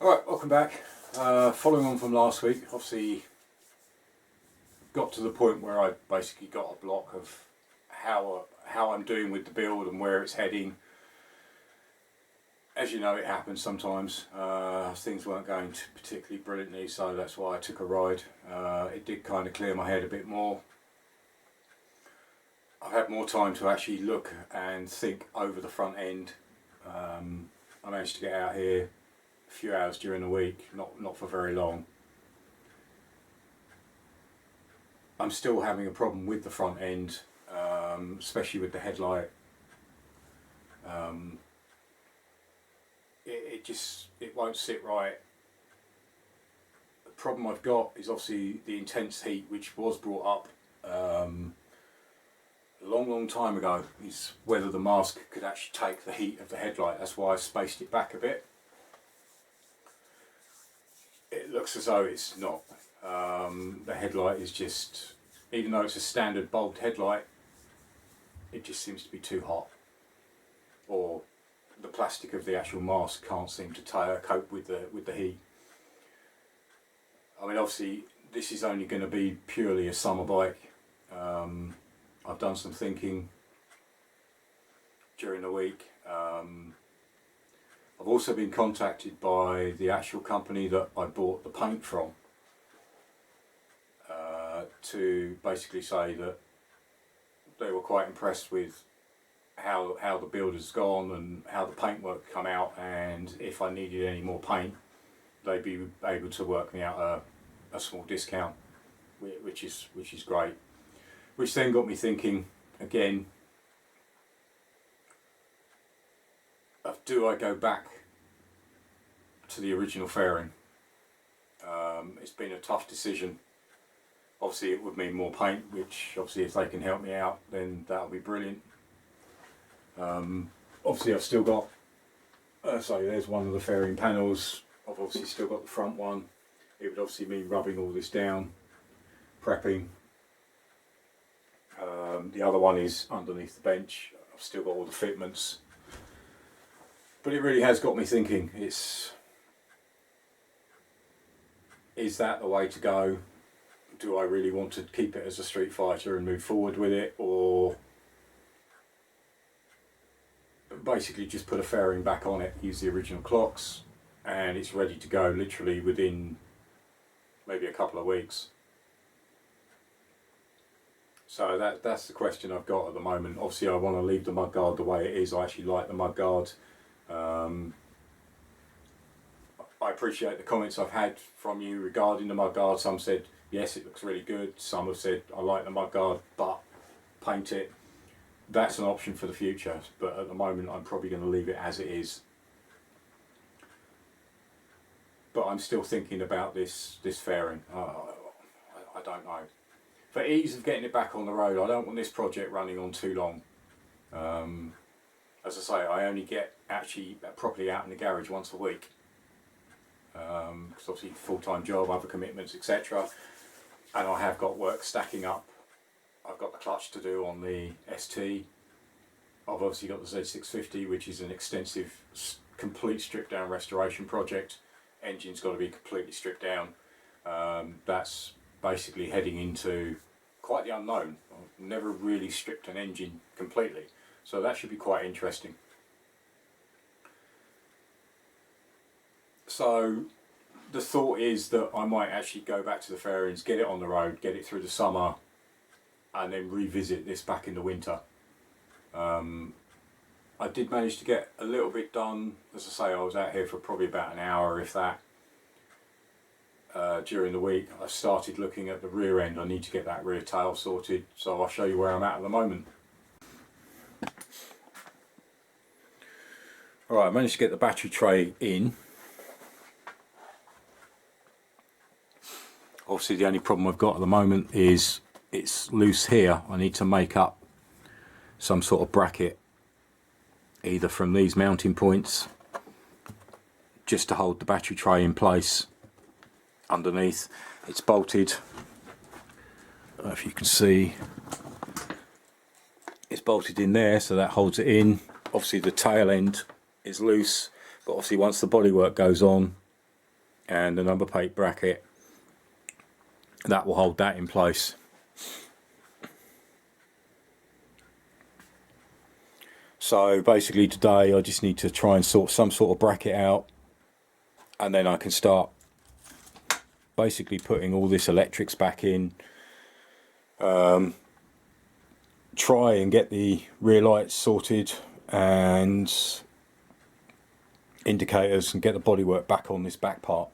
Alright, welcome back. Following on from last week, obviously got to the point where I basically got a block of how I'm doing with the build and where it's heading. As you know, it happens sometimes. Things weren't going particularly brilliantly, so that's why I took a ride. It did kind of clear my head a bit more. I've had more time to actually look and think over the front end. I managed to get out here a few hours during the week, not for very long. I'm still having a problem with the front end, especially with the headlight. It won't sit right. The problem I've got is obviously the intense heat, which was brought up a long time ago, is whether the mask could actually take the heat of the headlight. That's why I spaced it back a bit. It looks as though it's not. The headlight is just, even though it's a standard bulbed headlight, it just seems to be too hot, or the plastic of the actual mask can't seem to cope with the heat. I mean, obviously this is only going to be purely a summer bike. I've done some thinking during the week. I've also been contacted by the actual company that I bought the paint from to basically say that they were quite impressed with how the build has gone and how the paintwork come out, and if I needed any more paint they'd be able to work me out a small discount, which is great. Which then got me thinking again, do I go back to the original fairing? It's been a tough decision. Obviously it would mean more paint, which obviously if they can help me out then that would be brilliant. Obviously I've still got, so there's one of the fairing panels. I've obviously still got the front one. It would obviously mean rubbing all this down, prepping. The other one is underneath the bench. I've still got all the fitments. But it really has got me thinking, is that the way to go? Do I really want to keep it as a street fighter and move forward with it, or basically just put a fairing back on it, use the original clocks, and it's ready to go literally within maybe a couple of weeks? So that's the question I've got at the moment. Obviously I want to leave the mudguard the way it is. I actually like the mudguard. I appreciate the comments I've had from you regarding the mudguard. Some said yes, it looks really good. Some have said I like the mudguard but paint it. That's an option for the future, but at the moment I'm probably going to leave it as it is. But I'm still thinking about this fairing. I don't know. For ease of getting it back on the road, I don't want this project running on too long. As I say, I only get actually properly out in the garage once a week. Because obviously full-time job, other commitments, etc. And I have got work stacking up. I've got the clutch to do on the ST. I've obviously got the Z650, which is an extensive, complete stripped down restoration project. Engine's got to be completely stripped down. That's basically heading into quite the unknown. I've never really stripped an engine completely, so that should be quite interesting. So the thought is that I might actually go back to the fairings, get it on the road, get it through the summer, and then revisit this back in the winter. I did manage to get a little bit done. As I say, I was out here for probably about an hour, if that. During the week I started looking at the rear end. I need to get that rear tail sorted, so I'll show you where I'm at the moment. Alright, I managed to get the battery tray in. Obviously the only problem I've got at the moment is it's loose here. I need to make up some sort of bracket, either from these mounting points just to hold the battery tray in place. Underneath it's bolted, I don't know if you can see, it's bolted in there, so that holds it in. Obviously the tail end is loose, but obviously once the bodywork goes on and the number plate bracket that will hold that in place. So basically today I just need to try and sort some sort of bracket out, and then I can start basically putting all this electrics back in, try and get the rear lights sorted and indicators, and get the bodywork back on this back part,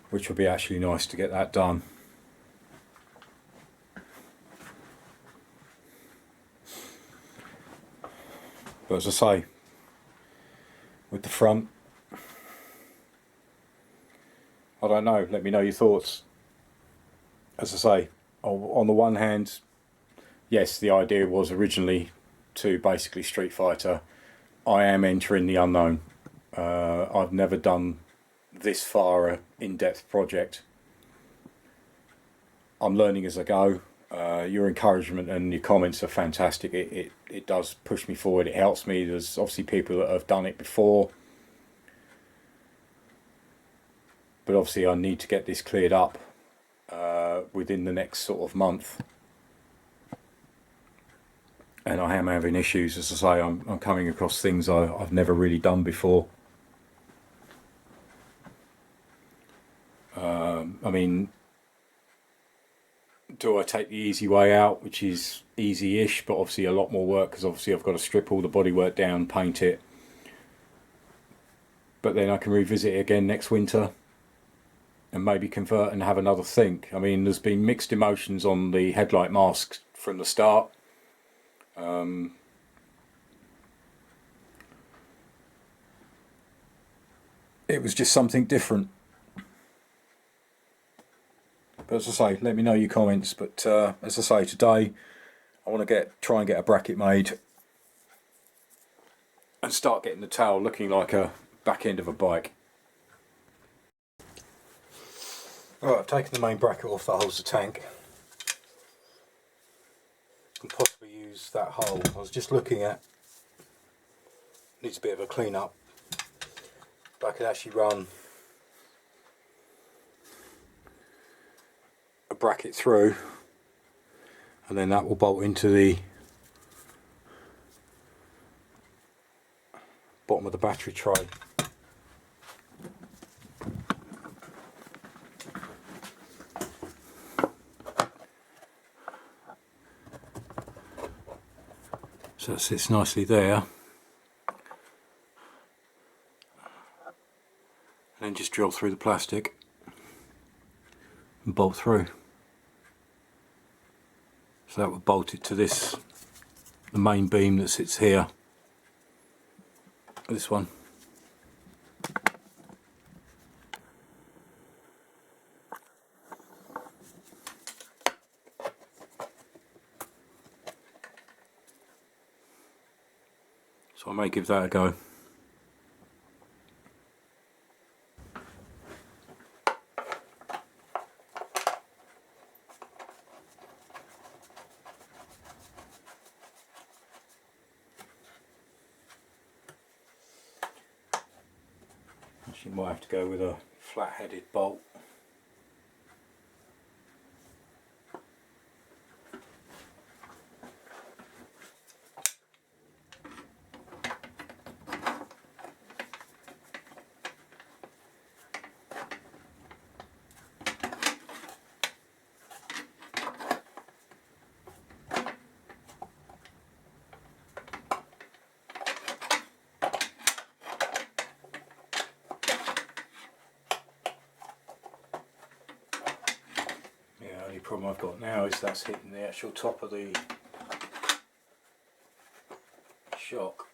which will be actually nice to get that done. But as I say, with the front, I don't know, let me know your thoughts. As I say, on the one hand, yes, the idea was originally to basically Street Fighter. I am entering the unknown. I've never done this far a in-depth project. I'm learning as I go. Your encouragement and your comments are fantastic. It does push me forward. It helps me. There's obviously people that have done it before, but obviously I need to get this cleared up within the next sort of month. And I am having issues, as I say, I'm coming across things I've never really done before. I mean, do I take the easy way out, which is easy-ish, but obviously a lot more work, because obviously I've got to strip all the bodywork down, paint it. But then I can revisit it again next winter and maybe convert and have another think. I mean, there's been mixed emotions on the headlight mask from the start. It was just something different. But as I say, let me know your comments. But as I say, today I want to try and get a bracket made and start getting the tail looking like a back end of a bike. Alright, I've taken the main bracket off that holds the tank. And possibly use that hole. I was just looking at, needs a bit of a clean up, but I could actually run a bracket through, and then that will bolt into the bottom of the battery tray. So it sits nicely there, and then just drill through the plastic and bolt through. So that would bolt it to the main beam that sits here, this one. So I may give that a go. Actually might have to go with a flat-headed bolt. The only problem I've got now is that's hitting the actual top of the shock.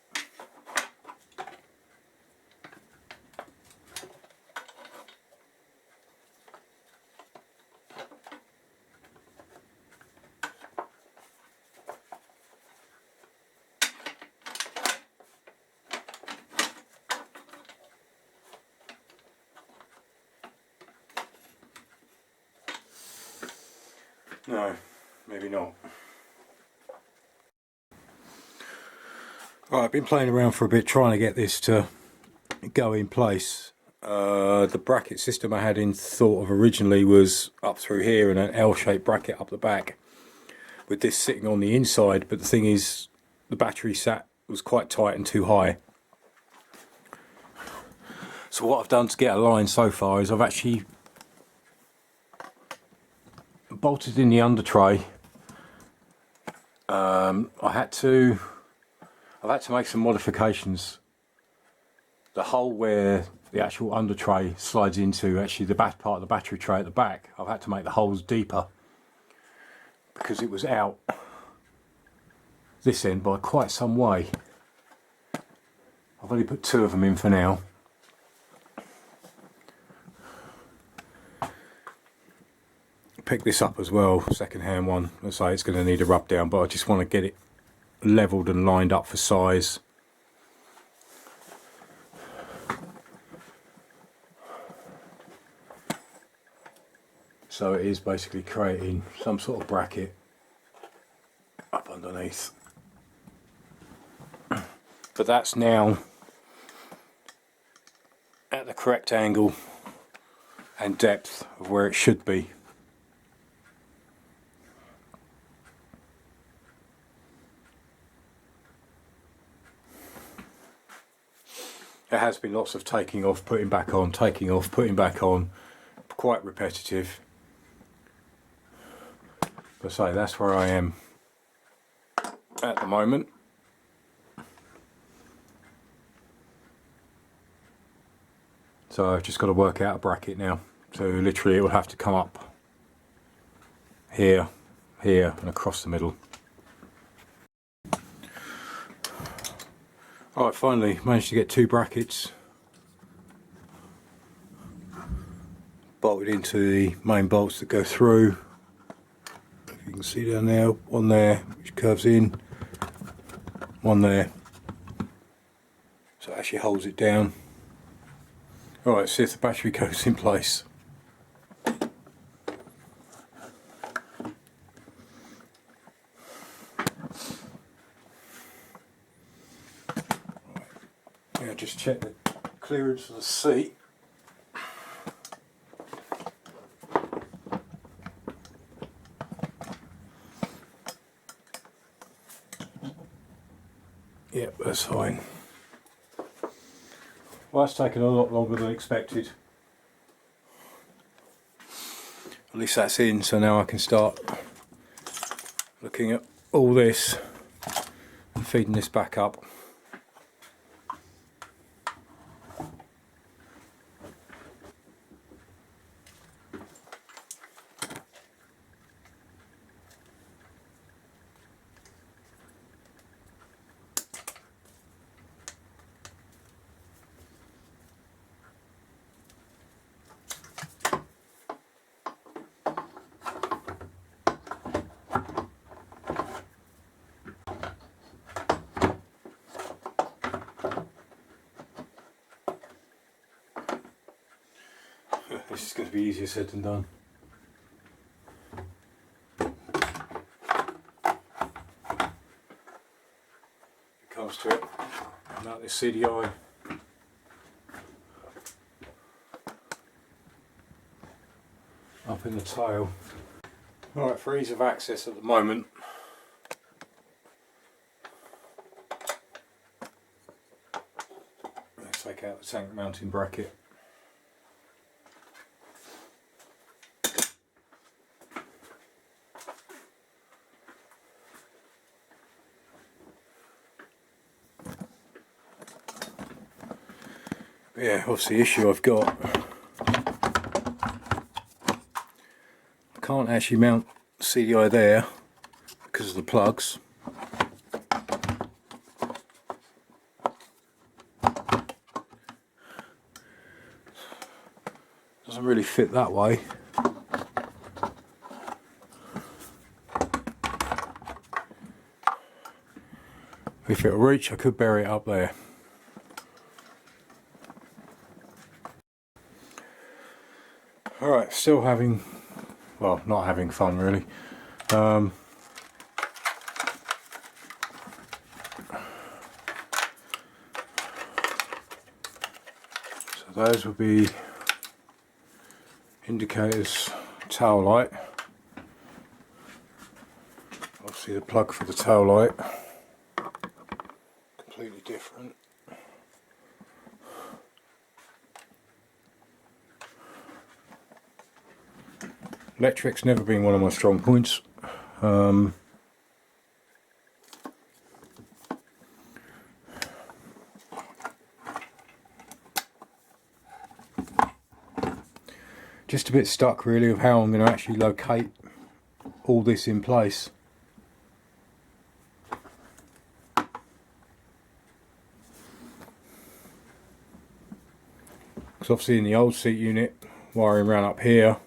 No, maybe not. Right, I've been playing around for a bit trying to get this to go in place. The bracket system I had in thought of originally was up through here and an L-shaped bracket up the back, with this sitting on the inside, but the thing is the battery was quite tight and too high. So what I've done to get a line so far is I've actually bolted in the under tray. I've had to make some modifications. The hole where the actual under tray slides into, actually the back part of the battery tray at the back, I've had to make the holes deeper because it was out this end by quite some way. I've only put 2 of them in for now. Pick this up as well, second-hand one. I say it's going to need a rub down, but I just want to get it leveled and lined up for size. So it is basically creating some sort of bracket up underneath. But that's now at the correct angle and depth of where it should be. There has been lots of taking off, putting back on, taking off, putting back on, quite repetitive. But say that's where I am at the moment. So I've just got to work out a bracket now. So literally it will have to come up here, here and across the middle. Alright, finally managed to get 2 brackets bolted into the main bolts that go through. If you can see down there, one there which curves in, one there, so it actually holds it down. Alright, let's see if the battery goes in place. Yeah, just check the clearance of the seat. Yep, that's fine. Well, that's taken a lot longer than expected. At least that's in, so now I can start looking at all this and feeding this back up. This is going to be easier said than done. It comes to it. Mount this CDI. Up in the tail. Alright, for ease of access at the moment, let's take out the tank mounting bracket. Yeah, obviously the issue I've got, I can't actually mount CDI there because of the plugs. Doesn't really fit that way. If it'll reach, I could bury it up there. Alright, still having, well, not having fun really. So those will be indicators, tail light. Obviously the plug for the tail light, completely different. Electric's never been one of my strong points. Just a bit stuck really of how I'm going to actually locate all this in place. Because obviously in the old seat unit, wiring around up here,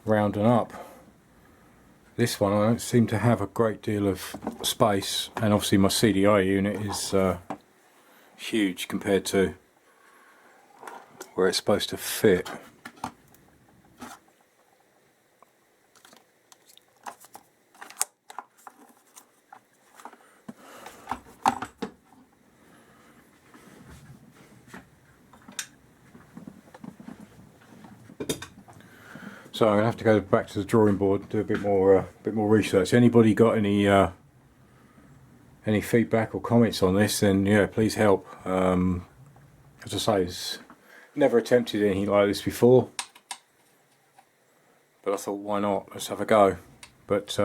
round and up. This one I don't seem to have a great deal of space, and obviously my CDI unit is huge compared to where it's supposed to fit. So I'm gonna have to go back to the drawing board and do a bit more research. Anybody got any feedback or comments on this? Then yeah, please help. As I say, it's never attempted anything like this before, but I thought, why not? Let's have a go. But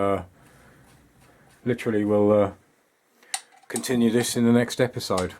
literally, we'll continue this in the next episode.